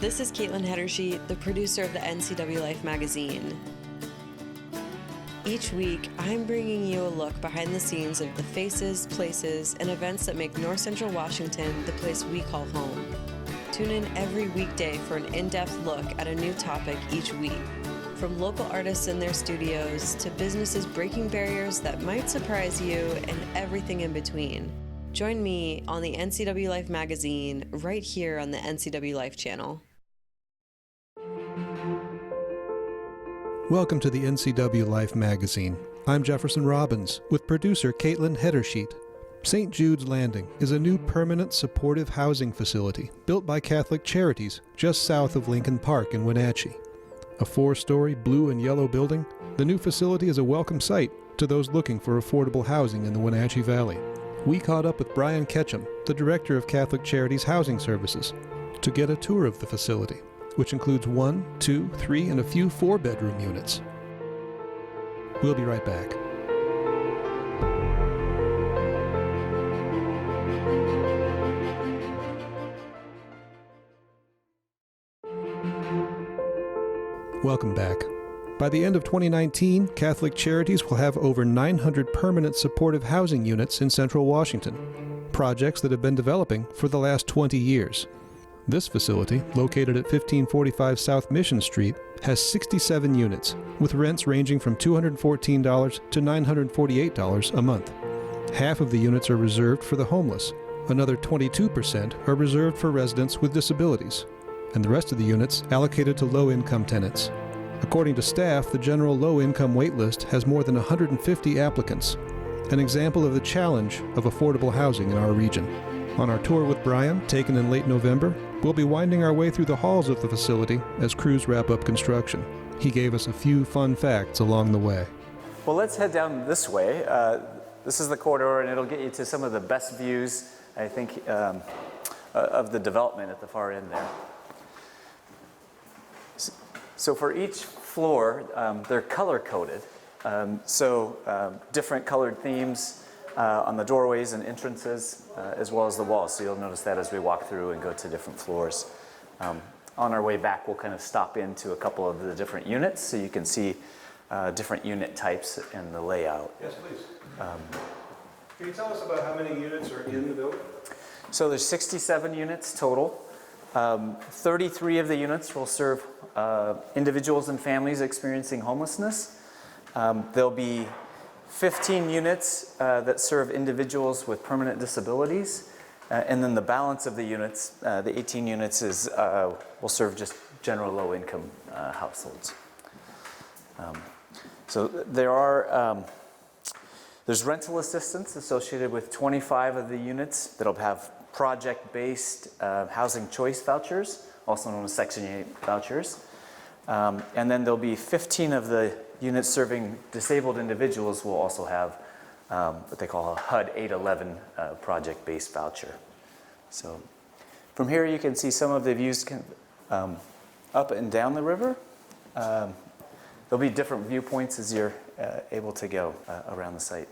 This is Caitlin Hedersheet, the producer of the NCWLIFE magazine. Each week, I'm bringing you a look behind the scenes of the faces, places, and events that make North Central Washington the place we call home. Tune in every weekday for an in-depth look at a new topic each week. From local artists in their studios to businesses breaking barriers that might surprise you and everything in between. Join me on the NCWLIFE magazine right here on the NCWLIFE channel. Welcome to the NCWLIFE magazine. I'm Jefferson Robbins with producer Caitlin Hedersheet. St. Jude's Landing is a new permanent supportive housing facility built by Catholic Charities just south of Lincoln Park in Wenatchee. A 4-story blue and yellow building, the new facility is a welcome sight to those looking for affordable housing in the Wenatchee Valley. We caught up with Brian Ketchum, the director of Catholic Charities Housing Services, to get a tour of the facility, which includes 1, 2, 3, and a few 4-bedroom units. We'll be right back. Welcome back. By the end of 2019, Catholic Charities will have over 900 permanent supportive housing units in Central Washington, projects that have been developing for the last 20 years. This facility, located at 1545 South Mission Street, has 67 units, with rents ranging from $214 to $948 a month. Half of the units are reserved for the homeless. Another 22% are reserved for residents with disabilities, and the rest of the units allocated to low-income tenants. According to staff, the general low-income waitlist has more than 150 applicants, an example of the challenge of affordable housing in our region. On our tour with Brian, taken in late November, we'll be winding our way through the halls of the facility as crews wrap up construction. He gave us a few fun facts along the way. Well, let's head down this way. This is the corridor, and it'll get you to some of the best views, I think, of the development at the far end there. So for each floor, they're color-coded. Different colored themes on the doorways and entrances, as well as the walls. So you'll notice that as we walk through and go to different floors. On our way back, we'll kind of stop into a couple of the different units so you can see different unit types and the layout. Yes, please. Can you tell us about how many units are in the building? So there's 67 units total. 33 of the units will serve individuals and families experiencing homelessness. There'll be 15 units that serve individuals with permanent disabilities, and then the balance of the units, the 18 units, will serve just general low-income households. So there's rental assistance associated with 25 of the units that'll have project-based housing choice vouchers, also known as Section 8 vouchers. And then there'll be 15 of the units serving disabled individuals will also have what they call a HUD 811 project-based voucher. So from here you can see some of the views up and down the river. There'll be different viewpoints as you're able to go around the site.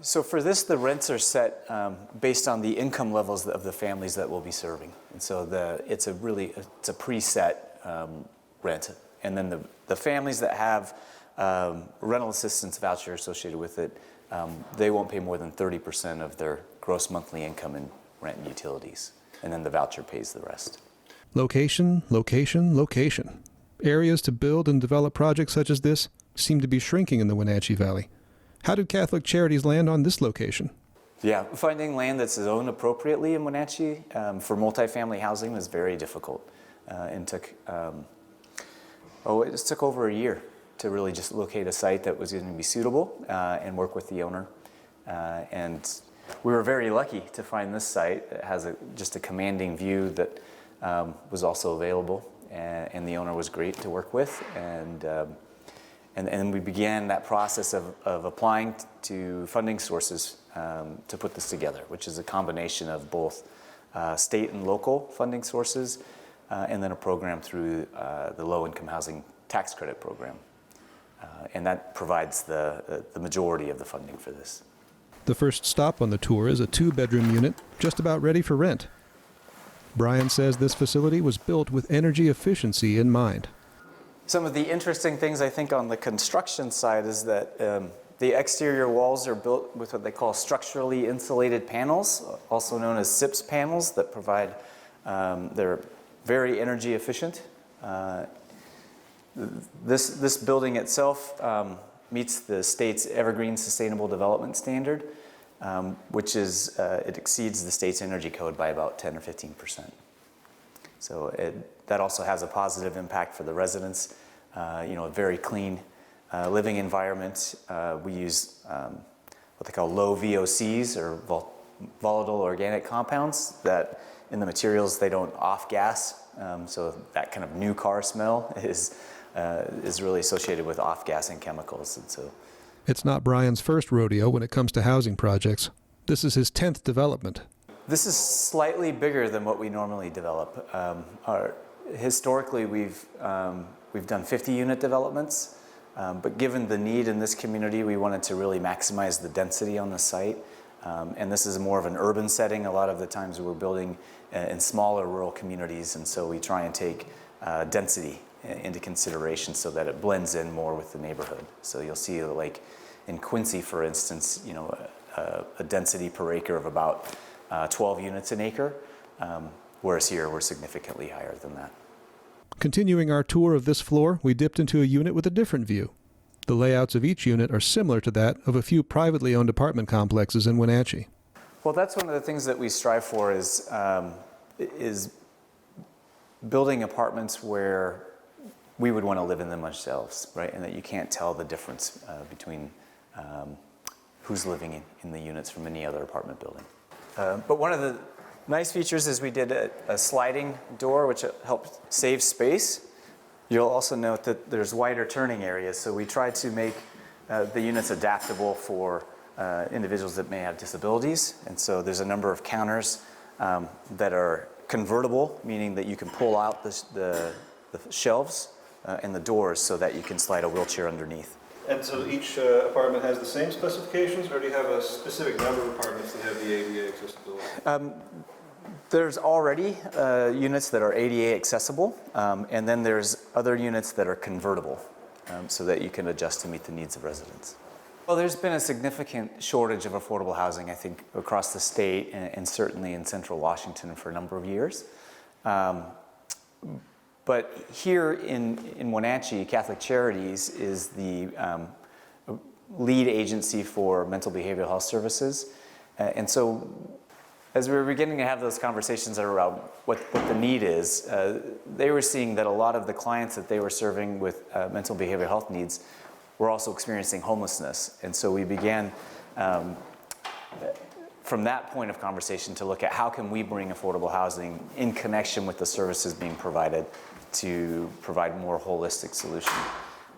So for this, the rents are set based on the income levels of the families that we'll be serving. And so it's a preset rent. And then the families that have rental assistance voucher associated with it, they won't pay more than 30% of their gross monthly income in rent and utilities. And then the voucher pays the rest. Location, location, location. Areas to build and develop projects such as this seem to be shrinking in the Wenatchee Valley. How did Catholic Charities land on this location? Yeah, finding land that's zoned appropriately in Wenatchee for multifamily housing was very difficult, and took it took over a year to really just locate a site that was going to be suitable and work with the owner. And we were very lucky to find this site. It has just a commanding view that was also available, and the owner was great to work with. And we began that process of applying to funding sources to put this together, which is a combination of both state and local funding sources, and then a program through the Low-Income Housing Tax Credit Program. And that provides the majority of the funding for this. The first stop on the tour is a 2-bedroom unit just about ready for rent. Brian says this facility was built with energy efficiency in mind. Some of the interesting things I think on the construction side is that the exterior walls are built with what they call structurally insulated panels, also known as SIPS panels, that provide, they're very energy efficient. This building itself meets the state's Evergreen Sustainable Development Standard, which is, it exceeds the state's energy code by about 10 or 15%. So that also has a positive impact for the residents. A very clean living environment. We use what they call low VOCs, or volatile organic compounds, that in the materials they don't off-gas. So that kind of new car smell is really associated with off-gassing chemicals. And so it's not Brian's first rodeo when it comes to housing projects. This is his 10th development. This is slightly bigger than what we normally develop. Historically, we've done 50-unit developments, but given the need in this community, we wanted to really maximize the density on the site. And this is more of an urban setting. A lot of the times we're building in smaller rural communities, and so we try and take density into consideration so that it blends in more with the neighborhood. So you'll see, like in Quincy, for instance, a density per acre of about 12 units an acre, whereas here we're significantly higher than that. Continuing our tour of this floor, we dipped into a unit with a different view. The layouts of each unit are similar to that of a few privately owned apartment complexes in Wenatchee. Well, that's one of the things that we strive for is building apartments where we would want to live in them ourselves, right? And that you can't tell the difference between who's living in the units from any other apartment building. But one of the nice features is we did a sliding door, which helped save space. You'll also note that there's wider turning areas, so we tried to make the units adaptable for individuals that may have disabilities. And so there's a number of counters that are convertible, meaning that you can pull out the shelves and the doors so that you can slide a wheelchair underneath. And so each apartment has the same specifications, or do you have a specific number of apartments that have the ADA accessibility? There's already units that are ADA accessible, and then there's other units that are convertible, so that you can adjust to meet the needs of residents. Well, there's been a significant shortage of affordable housing, I think, across the state and certainly in central Washington for a number of years. But here in Wenatchee, Catholic Charities is the lead agency for mental behavioral health services. And so as we were beginning to have those conversations around what the need is, they were seeing that a lot of the clients that they were serving with mental behavioral health needs were also experiencing homelessness. And so we began from that point of conversation to look at how can we bring affordable housing in connection with the services being provided to provide more holistic solution.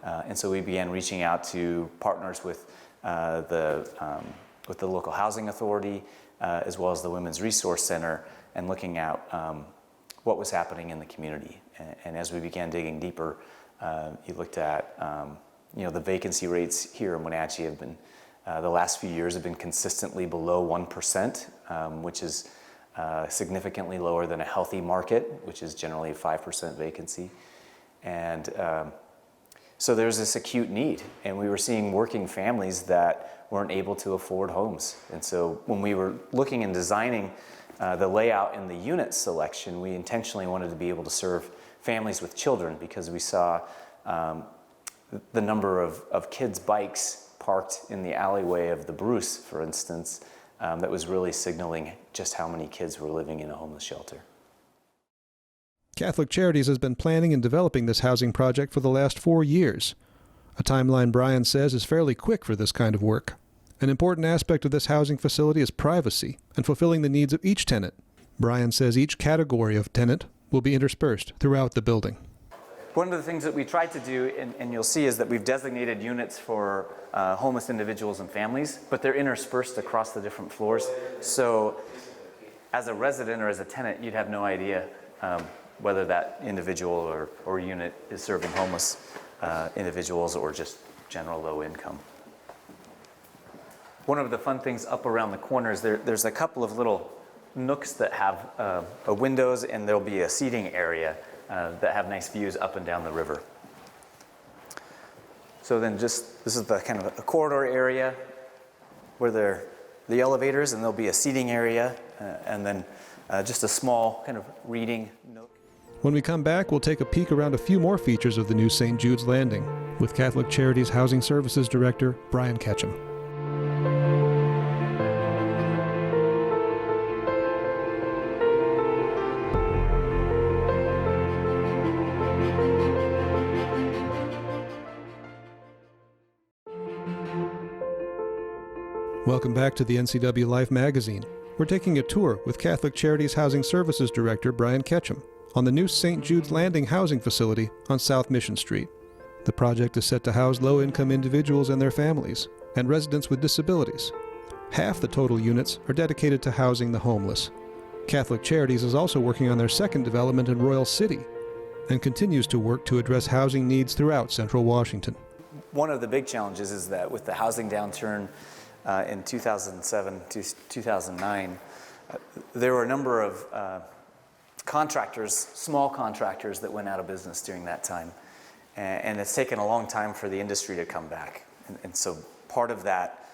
And so we began reaching out to partners with the local housing authority, as well as the Women's Resource Center, and looking at what was happening in the community. And as we began digging deeper, you looked at the vacancy rates here in Wenatchee have been, the last few years have been consistently below 1%, which is significantly lower than a healthy market, which is generally 5% vacancy. And so there's this acute need, and we were seeing working families that weren't able to afford homes. And so when we were looking and designing the layout and the unit selection, we intentionally wanted to be able to serve families with children, because we saw the number of kids' bikes parked in the alleyway of the Bruce, for instance, that was really signaling just how many kids were living in a homeless shelter. Catholic Charities has been planning and developing this housing project for the last 4 years. A timeline Brian says is fairly quick for this kind of work. An important aspect of this housing facility is privacy and fulfilling the needs of each tenant. Brian says each category of tenant will be interspersed throughout the building. One of the things that we tried to do, and you'll see, is that we've designated units for homeless individuals and families, but they're interspersed across the different floors. So as a resident or as a tenant, you'd have no idea whether that individual or unit is serving homeless individuals or just general low income. One of the fun things up around the corners, there's a couple of little nooks that have windows, and there'll be a seating area that have nice views up and down the river. So then this is the kind of a corridor area where there the elevators, and there'll be a seating area, and then just a small kind of reading nook. When we come back, we'll take a peek around a few more features of the new St. Jude's Landing with Catholic Charities Housing Services Director Brian Ketchum. Welcome back to the NCWLIFE magazine. We're taking a tour with Catholic Charities Housing Services Director Brian Ketchum on the new St. Jude's Landing housing facility on South Mission Street. The project is set to house low-income individuals and their families, and residents with disabilities. Half the total units are dedicated to housing the homeless. Catholic Charities is also working on their second development in Royal City, and continues to work to address housing needs throughout Central Washington. One of the big challenges is that with the housing downturn in 2007 to 2009, there were a number of contractors, small contractors, that went out of business during that time. And it's taken a long time for the industry to come back. And so part of that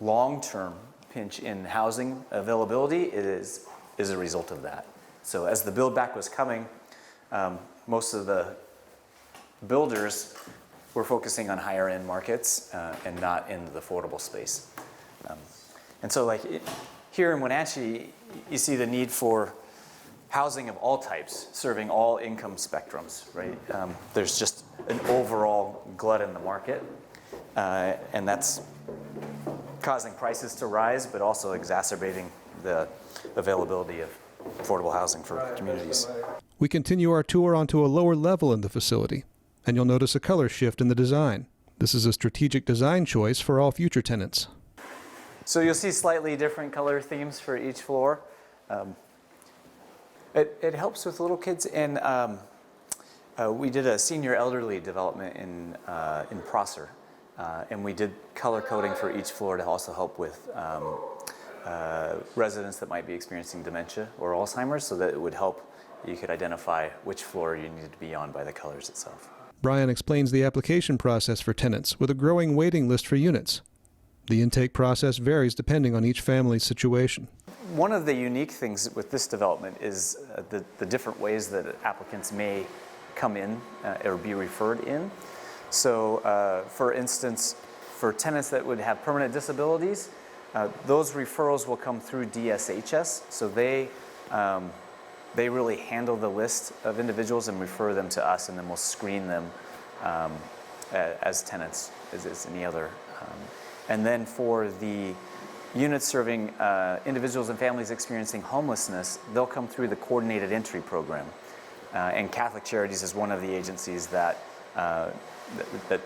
long-term pinch in housing availability is a result of that. So as the build back was coming, most of the builders were focusing on higher end markets and not in the affordable space. And so here in Wenatchee, you see the need for housing of all types, serving all income spectrums, right? There's just an overall glut in the market, and that's causing prices to rise, but also exacerbating the availability of affordable housing for communities. We continue our tour onto a lower level in the facility, and you'll notice a color shift in the design. This is a strategic design choice for all future tenants. So you'll see slightly different color themes for each floor. It helps with little kids, and we did a senior elderly development in Prosser, and we did color coding for each floor to also help with residents that might be experiencing dementia or Alzheimer's, so that it would help you could identify which floor you needed to be on by the colors itself. Brian explains the application process for tenants with a growing waiting list for units. The intake process varies depending on each family's situation. One of the unique things with this development is the different ways that applicants may come in or be referred in. So for instance, for tenants that would have permanent disabilities, those referrals will come through DSHS. So they really handle the list of individuals and refer them to us, and then we'll screen them as tenants as any other. And then for the units serving individuals and families experiencing homelessness, they'll come through the coordinated entry program. And Catholic Charities is one of the agencies that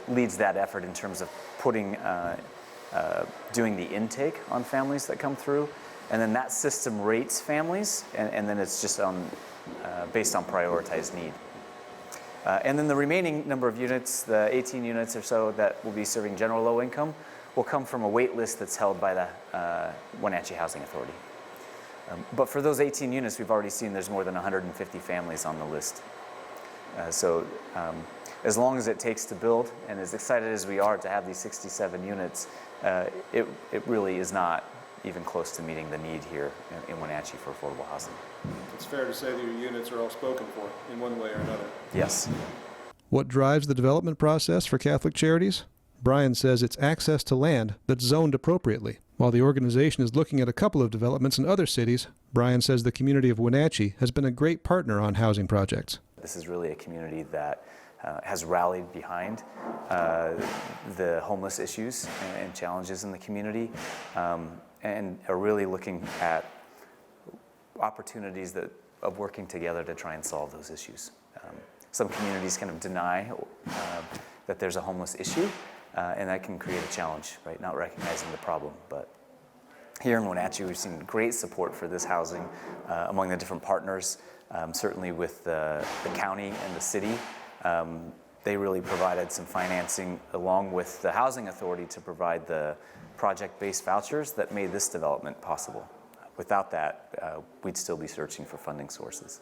leads that effort in terms of doing the intake on families that come through. And then that system rates families, and then it's just based on prioritized need. And then the remaining number of units, the 18 units or so that will be serving general low income, will come from a wait list that's held by the Wenatchee Housing Authority. But for those 18 units, we've already seen there's more than 150 families on the list. So as long as it takes to build, and as excited as we are to have these 67 units, it really is not even close to meeting the need here in Wenatchee for affordable housing. It's fair to say that your units are all spoken for in one way or another. Yes. What drives the development process for Catholic Charities? Brian says it's access to land that's zoned appropriately. While the organization is looking at a couple of developments in other cities, Brian says the community of Wenatchee has been a great partner on housing projects. This is really a community that has rallied behind the homeless issues and challenges in the community, and are really looking at opportunities of working together to try and solve those issues. Some communities kind of deny that there's a homeless issue, and that can create a challenge, right? Not recognizing the problem. But here in Wenatchee, we've seen great support for this housing among the different partners, certainly with the county and the city. they really provided some financing along with the Housing Authority to provide the project-based vouchers that made this development possible. Without that, we'd still be searching for funding sources.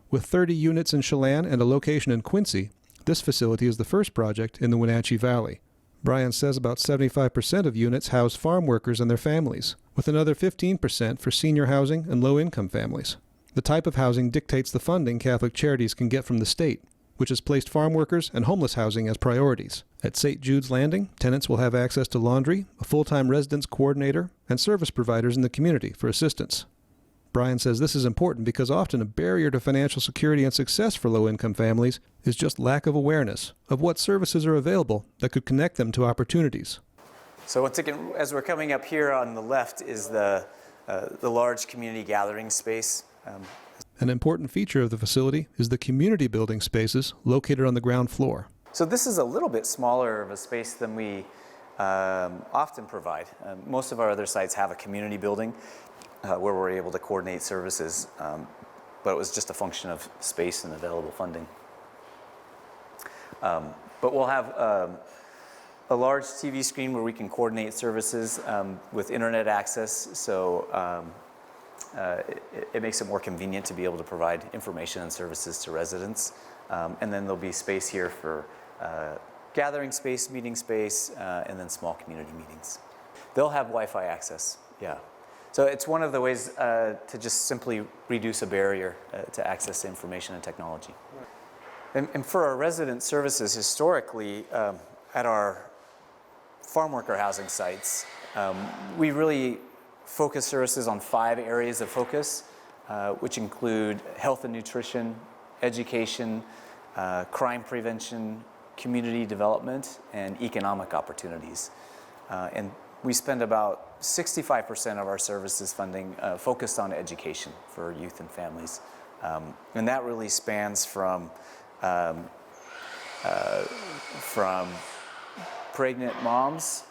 With 30 units in Chelan and a location in Quincy, this facility is the first project in the Wenatchee Valley. Brian says about 75% of units house farm workers and their families, with another 15% for senior housing and low-income families. The type of housing dictates the funding Catholic Charities can get from the state, which has placed farm workers and homeless housing as priorities. At St. Jude's Landing, tenants will have access to laundry, a full-time residence coordinator, and service providers in the community for assistance. Brian says this is important because often a barrier to financial security and success for low-income families is just lack of awareness of what services are available that could connect them to opportunities. So once again, as we're coming up here on the left is the large community gathering space. An important feature of the facility is the community building spaces located on the ground floor. So this is a little bit smaller of a space than we often provide. Most of our other sites have a community building where we're able to coordinate services, but it was just a function of space and available funding. But we'll have a large TV screen where we can coordinate services with internet access, so it makes it more convenient to be able to provide information and services to residents. And then there'll be space here for gathering space, meeting space, and then small community meetings. They'll have Wi-Fi access, yeah. So it's one of the ways to just simply reduce a barrier to access information and technology. And for our resident services, historically, at our farm worker housing sites, we really focus services on 5 areas of focus, which include health and nutrition, education, crime prevention, community development, and economic opportunities. And we spend about 65% of our services funding focused on education for youth and families. And that really spans from pregnant moms,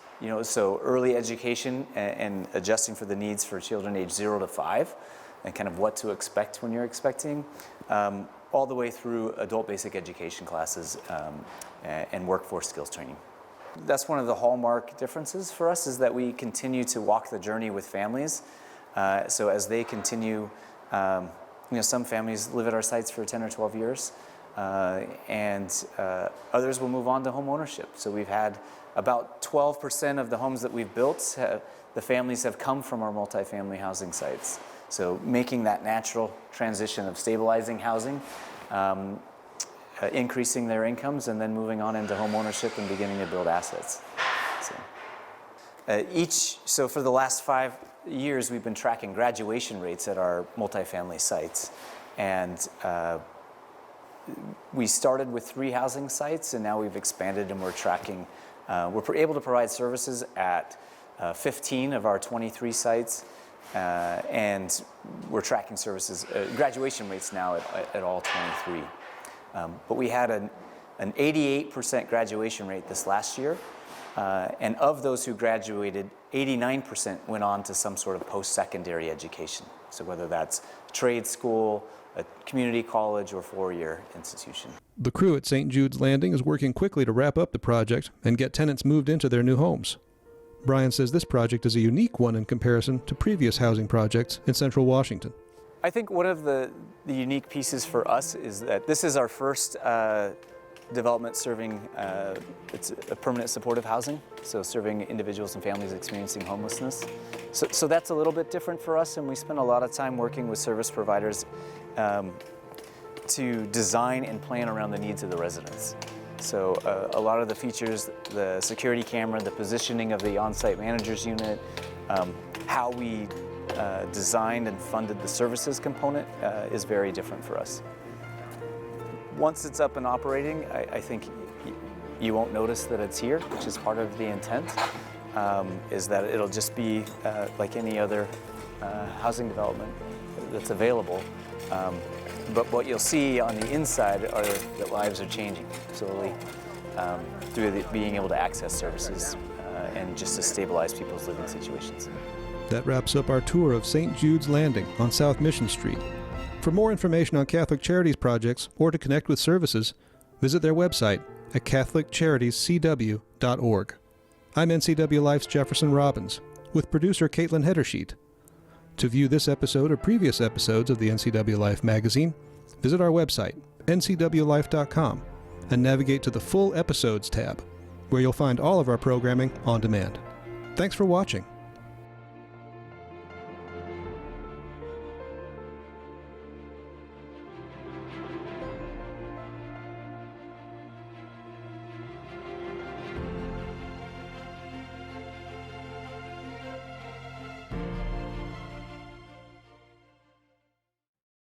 so early education and adjusting for the needs for children age 0 to 5 and kind of what to expect when you're expecting, all the way through adult basic education classes and workforce skills training. That's one of the hallmark differences for us, is that we continue to walk the journey with families. So as they continue, some families live at our sites for 10 or 12 years, and others will move on to home ownership. So we've had about 12% of the homes that we've built, the families have come from our multifamily housing sites. So making that natural transition of stabilizing housing, increasing their incomes, and then moving on into home ownership and beginning to build assets. So for the last 5 years, we've been tracking graduation rates at our multifamily sites. And we started with 3 housing sites, and now we've expanded and we're tracking. We're able to provide services at 15 of our 23 sites, and we're tracking services, graduation rates now at all 23. But we had an 88% graduation rate this last year, and of those who graduated, 89% went on to some sort of post-secondary education. So whether that's trade school, a community college, or 4-year institution. The crew at St. Jude's Landing is working quickly to wrap up the project and get tenants moved into their new homes. Brian says this project is a unique one in comparison to previous housing projects in Central Washington. I think one of the unique pieces for us is that this is our first development serving, it's a permanent supportive housing, so serving individuals and families experiencing homelessness. So that's a little bit different for us, and we spend a lot of time working with service providers to design and plan around the needs of the residents. So a lot of the features, the security camera, the positioning of the on-site manager's unit, how we designed and funded the services component is very different for us. Once it's up and operating, I think you won't notice that it's here, which is part of the intent, is that it'll just be like any other housing development that's available. But what you'll see on the inside are that lives are changing slowly through being able to access services and just to stabilize people's living situations. That wraps up our tour of St. Jude's Landing on South Mission Street. For more information on Catholic Charities projects or to connect with services, visit their website at catholiccharities.cw.org. I'm NCWLIFE's Jefferson Robbins, with producer Caitlin Hedersheet. To view this episode or previous episodes of the NCWLIFE magazine, visit our website, ncwlife.com, and navigate to the Full Episodes tab, where you'll find all of our programming on demand. Thanks for watching.